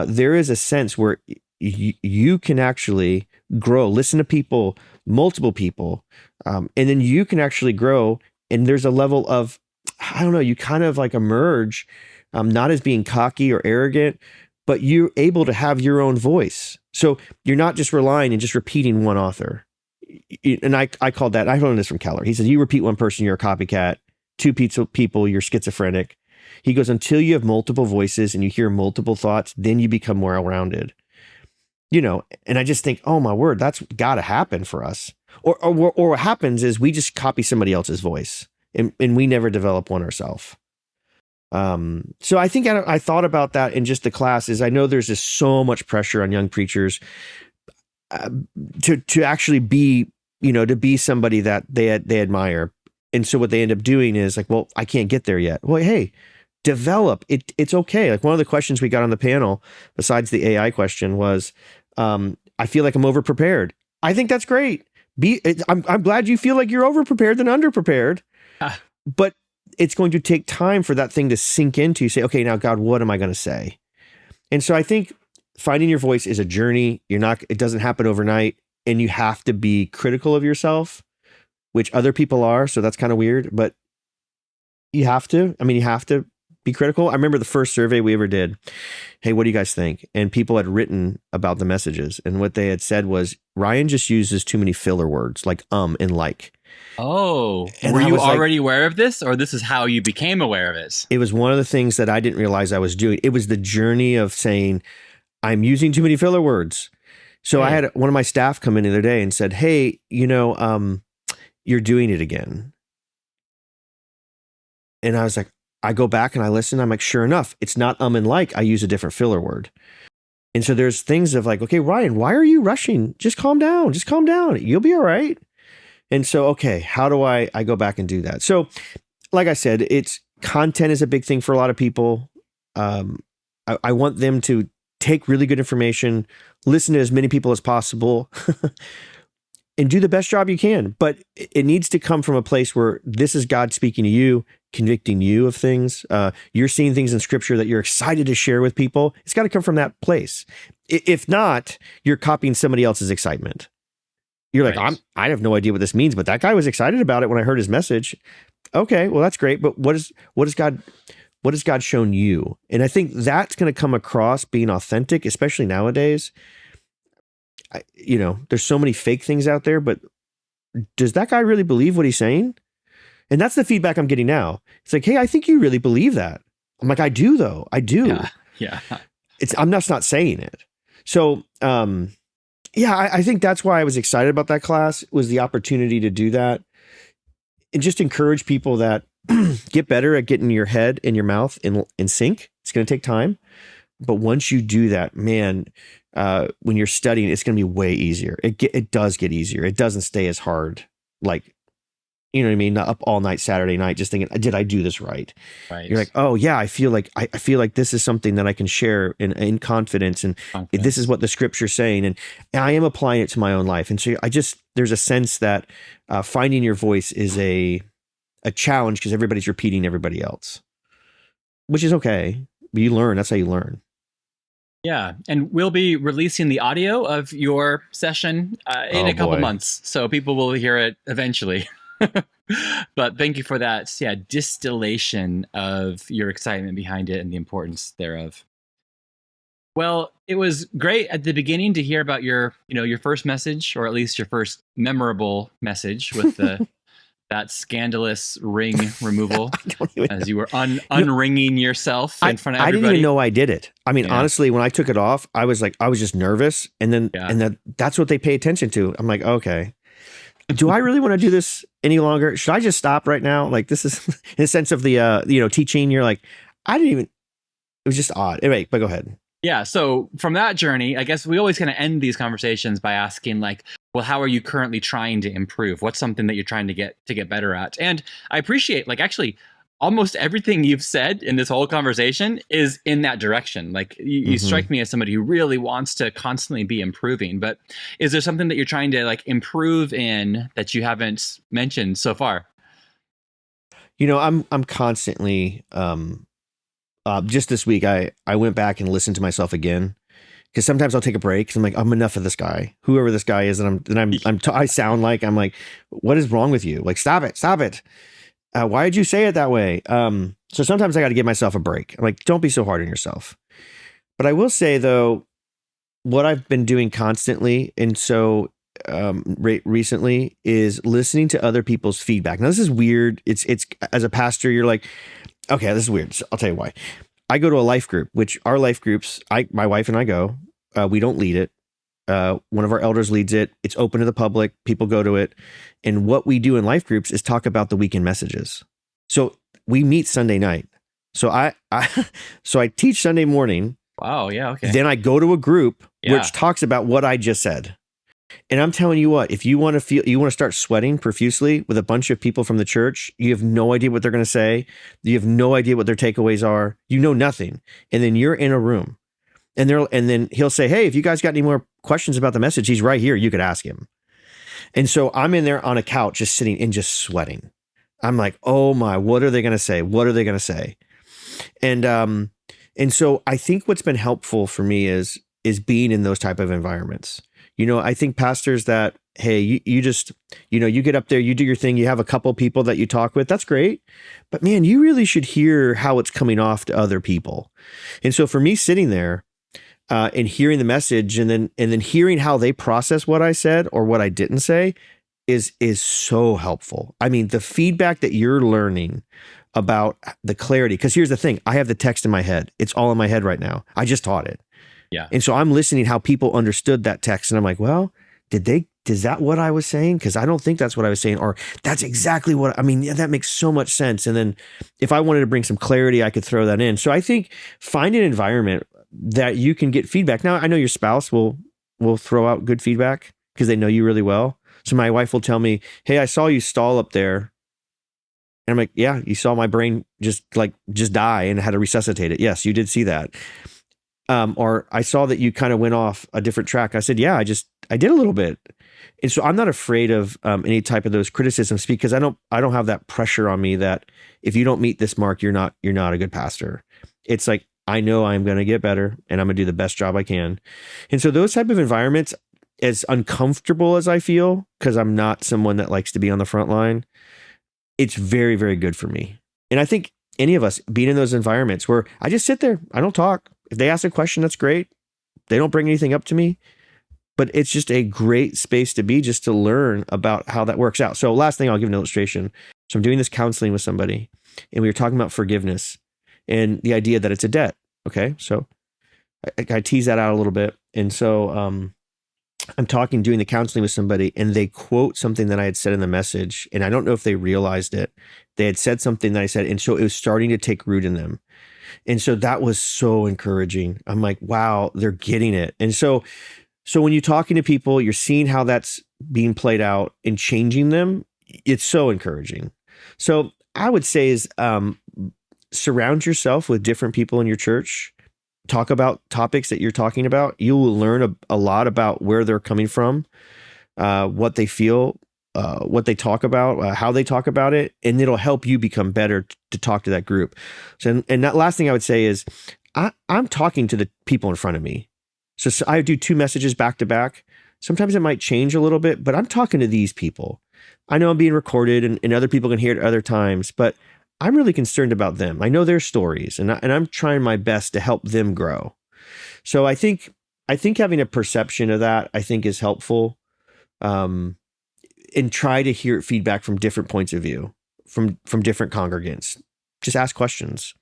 there is a sense where you can actually grow, listen to people, multiple people, and then you can actually grow. And there's a level of, I don't know, you kind of like emerge, not as being cocky or arrogant, but you're able to have your own voice. So you're not just relying and just repeating one author. And I called that, I learned this from Keller. He says, you repeat one person, you're a copycat. Two people, you're schizophrenic. He goes, until you have multiple voices and you hear multiple thoughts, then you become well-rounded. And I just think, oh my word, that's got to happen for us. Or what happens is we just copy somebody else's voice, and we never develop one ourselves. So I think I thought about that in just the classes. I know there's just so much pressure on young preachers to actually be, to be somebody that they admire. And so what they end up doing is like, well, I can't get there yet. Well, hey, develop. It's okay. Like one of the questions we got on the panel, besides the AI question, was, I feel like I'm overprepared. I think that's great. I'm glad you feel like you're overprepared than underprepared. But it's going to take time for that thing to sink into. You say, okay, now God, what am I going to say? And so I think finding your voice is a journey. It doesn't happen overnight, and you have to be critical of yourself, which other people are. So that's kind of weird, but you have to be critical. I remember the first survey we ever did. Hey, what do you guys think? And people had written about the messages, and what they had said was, Ryan just uses too many filler words like and like. Oh, and were you already aware of this, or this is how you became aware of it? It was one of the things that I didn't realize I was doing. It was the journey of saying, I'm using too many filler words. So I had one of my staff come in the other day and said, hey, you're doing it again. And I was like, I go back and I listen. I'm like, sure enough, it's not and like. I use a different filler word. And so there's things of like, okay, Ryan, why are you rushing? Just calm down. Just calm down. You'll be all right. And so, okay, how do I go back and do that? So like I said, content is a big thing for a lot of people. I want them to take really good information, listen to as many people as possible, and do the best job you can. But it needs to come from a place where this is God speaking to you, convicting you of things. You're seeing things in scripture that you're excited to share with people. It's got to come from that place. If not, you're copying somebody else's excitement. You're like, I have no idea what this means, but that guy was excited about it when I heard his message. Okay, well, that's great. But what has God shown you? And I think that's going to come across being authentic, especially nowadays. There's so many fake things out there, but does that guy really believe what he's saying? And that's the feedback I'm getting now. It's like, hey, I think you really believe that. I'm like, I do though. I do. Yeah. I'm just not saying it. So, I think that's why I was excited about that class, was the opportunity to do that and just encourage people that get better at getting your head and your mouth in sync. It's going to take time. But once you do that, man, when you're studying, it's going to be way easier. It does get easier. It doesn't stay as hard. Like You know what I mean? Not up all night Saturday night, just thinking, did I do this right? Right. You're like, oh yeah, I feel like this is something that I can share in confidence, and this is what the scripture's saying, and I am applying it to my own life. And so there's a sense that finding your voice is a challenge because everybody's repeating everybody else, which is okay. But you learn. That's how you learn. Yeah, and we'll be releasing the audio of your session in a couple months, so people will hear it eventually. But thank you for that, distillation of your excitement behind it and the importance thereof. Well, it was great at the beginning to hear about your first message, or at least your first memorable message with that scandalous ring removal as you were unringing yourself in front of everybody. I didn't even know I did it. I mean, honestly, when I took it off, I was just nervous. And then that's what they pay attention to. I'm like, okay, do I really want to do this any longer? Should I just stop right now? Like, this is in the sense of the, teaching, you're like, it was just odd. Anyway, but go ahead. Yeah. So from that journey, I guess we always kind of end these conversations by asking, like, well, how are you currently trying to improve? What's something that you're trying to get better at? And I appreciate, like, actually almost everything you've said in this whole conversation is in that direction. Like, you strike me as somebody who really wants to constantly be improving. But is there something that you're trying to, like, improve in that you haven't mentioned so far? I'm constantly, just this week, I went back and listened to myself again, because sometimes I'll take a break because I'm like, I'm enough of this guy, whoever this guy is, and I sound like, I'm like, what is wrong with you? Like, stop it. Why did you say it that way? So sometimes I got to give myself a break. I'm like, don't be so hard on yourself. But I will say, though, what I've been doing constantly, and so recently, is listening to other people's feedback. Now, this is weird. It's as a pastor, you're like, okay, this is weird. So I'll tell you why. I go to a life group, which our life groups, my wife and I go. We don't lead it. One of our elders leads it. It's open to the public. People go to it. And what we do in life groups is talk about the weekend messages. So we meet Sunday night. So I teach Sunday morning. Wow. Yeah. Okay. Then I go to a group which talks about what I just said. And I'm telling you what, if you want to start sweating profusely with a bunch of people from the church, you have no idea what they're going to say. You have no idea what their takeaways are. You know nothing. And then you're in a room, and then he'll say, hey, if you guys got any more questions about the message, he's right here. You could ask him. And so I'm in there on a couch, just sitting and just sweating. I'm like, oh my, what are they going to say? What are they going to say? And so I think what's been helpful for me is being in those type of environments. I think pastors that, hey, you just, you get up there, you do your thing, you have a couple people that you talk with, that's great. But man, you really should hear how it's coming off to other people. And so for me, sitting there and hearing the message and then hearing how they process what I said or what I didn't say is so helpful. I mean, the feedback that you're learning about the clarity, because here's the thing, I have the text in my head. It's all in my head right now. I just taught it. Yeah. And so I'm listening how people understood that text. And I'm like, well, is that what I was saying? Because I don't think that's what I was saying. Or that's exactly what, that makes so much sense. And then if I wanted to bring some clarity, I could throw that in. So I think find an environment that you can get feedback. Now, I know your spouse will throw out good feedback because they know you really well. So my wife will tell me, hey, I saw you stall up there. And I'm like, yeah, you saw my brain just die and had to resuscitate it. Yes, you did see that. Or I saw that you kind of went off a different track. I said, yeah, I did a little bit. And so I'm not afraid of any type of those criticisms because I don't have that pressure on me that if you don't meet this mark, you're not a good pastor. It's like, I know I'm going to get better and I'm going to do the best job I can. And so those type of environments, as uncomfortable as I feel, because I'm not someone that likes to be on the front line, it's very, very good for me. And I think any of us being in those environments where I just sit there, I don't talk. If they ask a question, that's great. They don't bring anything up to me, but it's just a great space to be, just to learn about how that works out. So last thing, I'll give an illustration. So I'm doing this counseling with somebody and we were talking about forgiveness and the idea that it's a debt. Okay. So I tease that out a little bit. And so I'm doing the counseling with somebody and they quote something that I had said in the message. And I don't know if they realized it. They had said something that I said. And so it was starting to take root in them. And so that was so encouraging. I'm like, wow, they're getting it. And so when you're talking to people, you're seeing how that's being played out and changing them. it's so encouraging. So I would say is surround yourself with different people in your church. Talk about topics that you're talking about. You will learn a lot about where they're coming from, what they feel, what they talk about, how they talk about it, and it'll help you become better to talk to that group. So, and that last thing I would say is I'm talking to the people in front of me. So I do 2 messages back to back. Sometimes it might change a little bit, but I'm talking to these people. I know I'm being recorded and other people can hear it at other times, but I'm really concerned about them. I know their stories and I'm trying my best to help them grow. So I think having a perception of that, I think is helpful. And try to hear feedback from different points of view, from different congregants. Just ask questions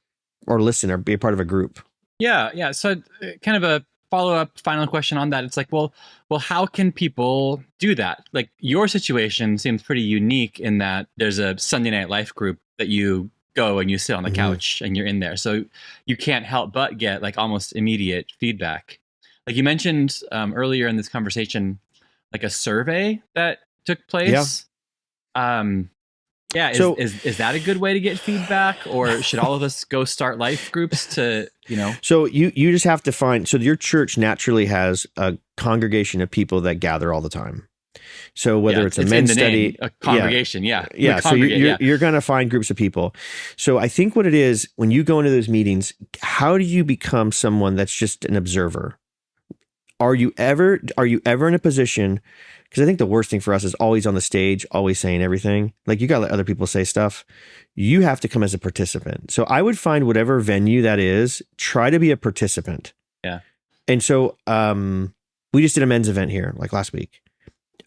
or listen or be a part of a group. Yeah. So kind of a follow-up final question on that. It's like, well, how can people do that? Like your situation seems pretty unique in that there's a Sunday Night Life group that you go and you sit on the couch and you're in there. So you can't help but get like almost immediate feedback. Like you mentioned earlier in this conversation, like a survey that took place. Yeah. Is that a good way to get feedback, or should all of us go start life groups to, So you just have to find, so your church naturally has a congregation of people that gather all the time. So whether it's a men's study, a congregation. Yeah. So you're going to find groups of people. So I think what it is, when you go into those meetings, how do you become someone that's just an observer? Are you ever in a position? Because I think the worst thing for us is always on the stage, always saying everything. Like you got to let other people say stuff. You have to come as a participant. So I would find whatever venue that is, try to be a participant. Yeah. And so we just did a men's event here like last week.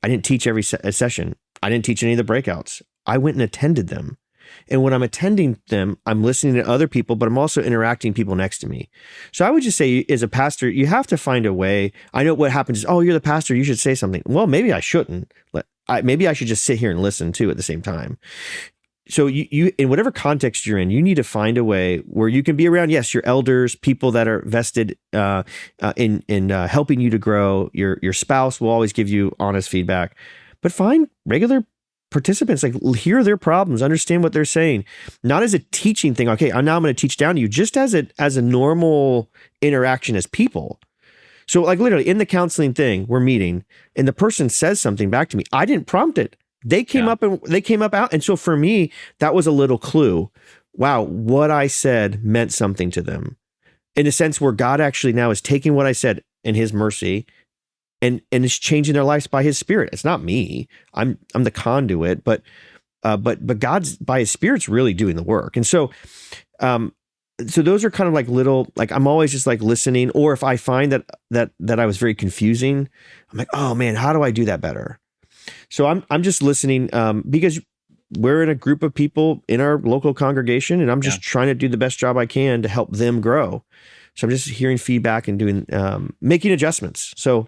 I didn't teach every session. I didn't teach any of the breakouts. I went and attended them. And when I'm attending them, I'm listening to other people, but I'm also interacting with people next to me. So I would just say, as a pastor, you have to find a way. I know what happens is, oh, you're the pastor, you should say something. Well, maybe I shouldn't. Maybe I should just sit here and listen too at the same time. So you in whatever context you're in, you need to find a way where you can be around, yes, your elders, people that are vested in helping you to grow. Your spouse will always give you honest feedback, but find regular participants, like hear their problems, understand what they're saying, not as a teaching thing. Okay, I'm going to teach down to you, just as a normal interaction as people. So like literally in the counseling thing, we're meeting and the person says something back to me. I didn't prompt it. They came up out. And so for me, that was a little clue. Wow, what I said meant something to them in a sense where God actually now is taking what I said in his mercy and it's changing their lives by his spirit. It's not me. I'm the conduit, but God's by his spirit's really doing the work. And so those are kind of like little, like I'm always just like listening, or if I find that I was very confusing, I'm like, oh man, how do I do that better? So I'm just listening because we're in a group of people in our local congregation and I'm just trying to do the best job I can to help them grow. So I'm just hearing feedback and doing, making adjustments. So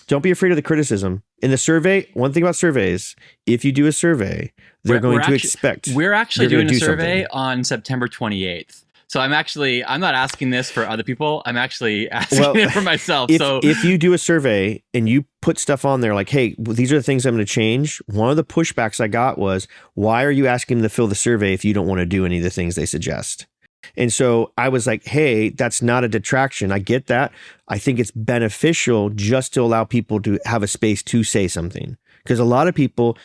don't be afraid of the criticism. In the survey, one thing about surveys, if you do a survey, they're going to expect. We're actually doing a survey on September 28th. So I'm not asking this for other people. I'm actually asking it for myself. If you do a survey and you put stuff on there like, hey, these are the things I'm going to change. One of the pushbacks I got was, why are you asking them to fill the survey if you don't want to do any of the things they suggest? And so I was like, hey, that's not a detraction. I get that. I think it's beneficial just to allow people to have a space to say something. Because a lot of people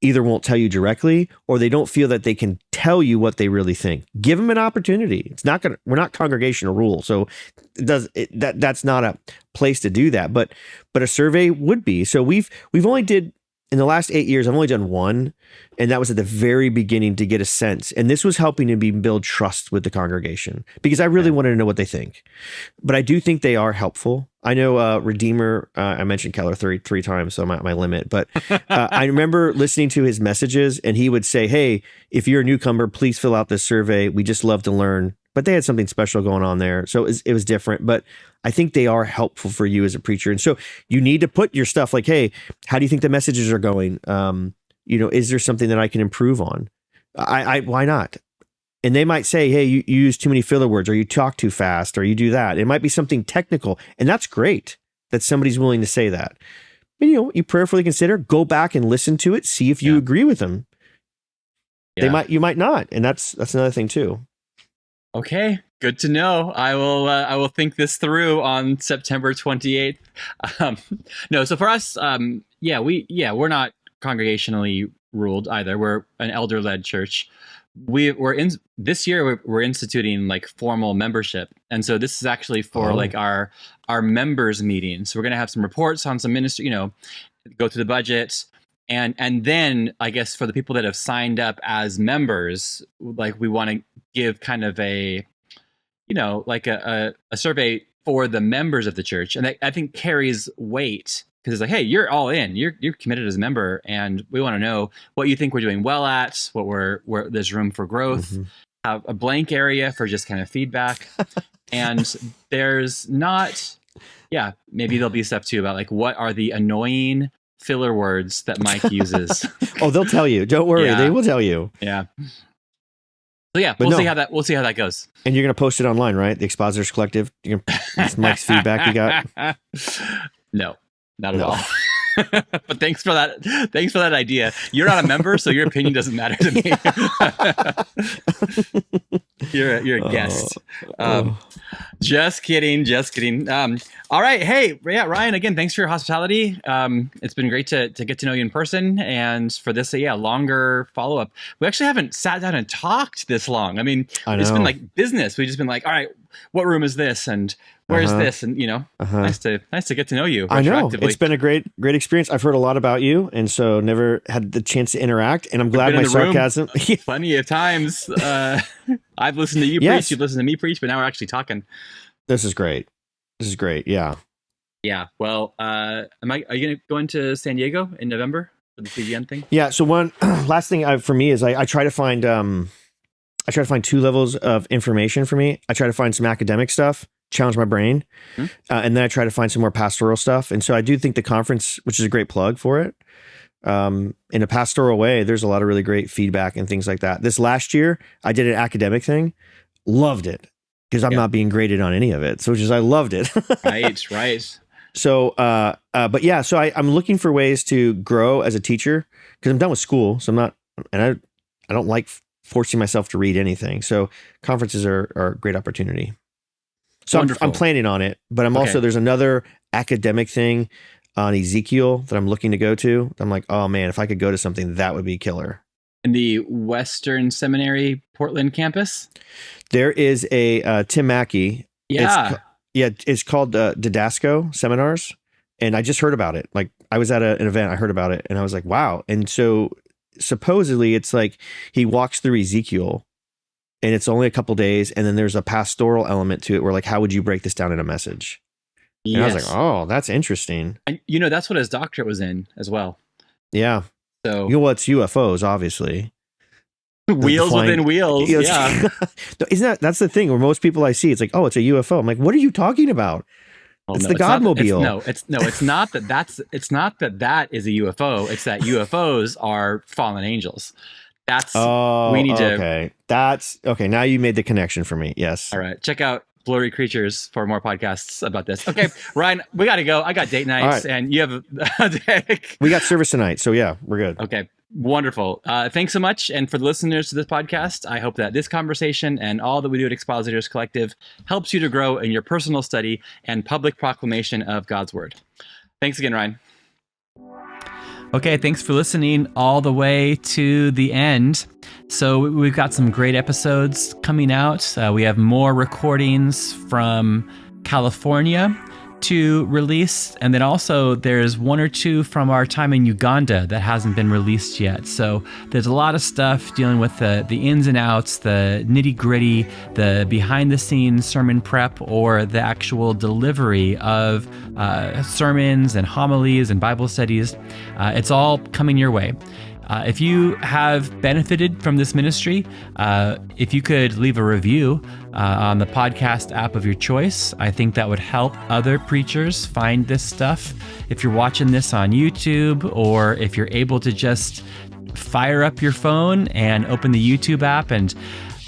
either won't tell you directly or they don't feel that they can tell you what they really think. Give them an opportunity. We're not congregational rule. So that's not a place to do that. But a survey would be. So we've only did, in the last 8 years, I've only done one, and that was at the very beginning to get a sense. And this was helping to build trust with the congregation because I really wanted to know what they think. But I do think they are helpful. I know Redeemer, I mentioned Keller three times, so I'm at my limit. But I remember listening to his messages, and he would say, hey, if you're a newcomer, please fill out this survey. We just love to learn. But they had something special going on there. So it was different. But I think they are helpful for you as a preacher. And so you need to put your stuff like, hey, how do you think the messages are going? Is there something that I can improve on? Why not? And they might say, hey, you use too many filler words, or you talk too fast, or you do that. It might be something technical. And that's great that somebody's willing to say that. and you prayerfully consider, go back and listen to it, see if you agree with them. Yeah. You might not, and that's another thing too. Okay, good to know. I will think this through on September 28th. No, so for us, we're not congregationally ruled either. We're an elder-led church. This year we're instituting like formal membership, and so this is actually for like our members meeting. So we're gonna have some reports on some ministry, go through the budget, and then I guess for the people that have signed up as members, like we want to give kind of a a survey for the members of the church, and I think carries weight. Because it's like, hey, you're all in. You're committed as a member, and we want to know what you think we're doing well at, where there's room for growth. Mm-hmm. Have a blank area for just kind of feedback, and there's not. Yeah, maybe there'll be stuff too about like what are the annoying filler words that Mike uses. Oh, they'll tell you. Don't worry, they will tell you. Yeah. So yeah, we'll see how that goes. And you're gonna post it online, right? The Expositors Collective. That's Mike's feedback you got. No. Not at all. But thanks for that. Thanks for that idea. You're not a member, so your opinion doesn't matter to me. You're a guest. Just kidding. All right. Hey, Ryan, again, thanks for your hospitality. It's been great to get to know you in person, and for this, longer follow-up. We actually haven't sat down and talked this long. I mean, it's been like business. We've just been like, all right, what room is this? And where's this? And nice to get to know you. I know it's been a great experience. I've heard a lot about you, and so never had the chance to interact. And I'm glad my sarcasm. Plenty of times. I've listened to you preach. You've listened to me preach, but now we're actually talking. This is great. Yeah. Yeah. Well, are you going to go into San Diego in November for the CGN thing? Yeah. So one last thing for me is I try to find two levels of information for me. I try to find some academic stuff, challenge my brain, and then I try to find some more pastoral stuff. And so I do think the conference, which is a great plug for it, in a pastoral way, there's a lot of really great feedback and things like that. This last year, I did an academic thing, loved it because I'm not being graded on any of it. So I loved it. Right. So, so I'm looking for ways to grow as a teacher because I'm done with school. So I'm not, and I don't like forcing myself to read anything. So conferences are a great opportunity. So I'm planning on it, but I'm also, there's another academic thing on Ezekiel that I'm looking to go to. I'm like, oh man, if I could go to something, that would be killer. In the Western Seminary Portland campus? There is a Tim Mackey. Yeah. It's called Didasco Seminars. And I just heard about it. Like I was at an event, I heard about it and I was like, wow. And so supposedly it's like he walks through Ezekiel and it's only a couple days. And then there's a pastoral element to it where like, how would you break this down in a message? Yes. And I was like, oh, that's interesting. And that's what his doctorate was in as well. Yeah. So it's UFOs, obviously. Wheels within wheels. Yeah. That's the thing where most people I see, it's like, oh, it's a UFO. I'm like, what are you talking about? It's the Godmobile. It's not that is a UFO. It's that UFOs are fallen angels. That's okay. Now you made the connection for me. Yes. All right. Check out Blurry Creatures for more podcasts about this. Okay, Ryan, we got to go. I got date nights and you have we got service tonight. So yeah, we're good. Okay. Wonderful. Thanks so much. And for the listeners to this podcast, I hope that this conversation and all that we do at Expositors Collective helps you to grow in your personal study and public proclamation of God's word. Thanks again, Ryan. Okay, thanks for listening all the way to the end. So we've got some great episodes coming out. We have more recordings from California to release, and then also there's one or two from our time in Uganda that hasn't been released yet. So there's a lot of stuff dealing with the ins and outs, the nitty gritty, the behind the scenes sermon prep, or the actual delivery of sermons and homilies and Bible studies. It's all coming your way. If you have benefited from this ministry, if you could leave a review on the podcast app of your choice, I think that would help other preachers find this stuff. If you're watching this on YouTube, or if you're able to just fire up your phone and open the YouTube app and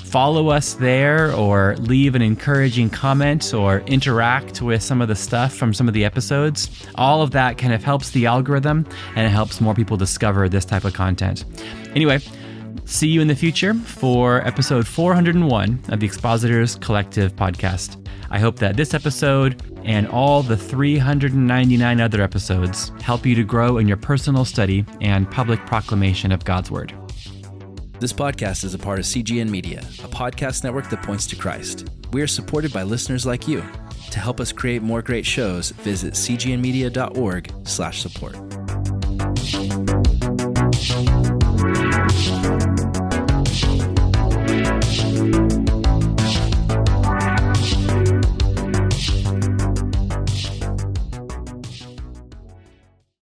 follow us there or leave an encouraging comment or interact with some of the stuff from some of the episodes. All of that kind of helps the algorithm and it helps more people discover this type of content. Anyway, see you in the future for episode 401 of the Expositors Collective podcast. I hope that this episode and all the 399 other episodes help you to grow in your personal study and public proclamation of God's Word. This podcast is a part of CGN Media, a podcast network that points to Christ. We are supported by listeners like you. To help us create more great shows, visit cgnmedia.org/support.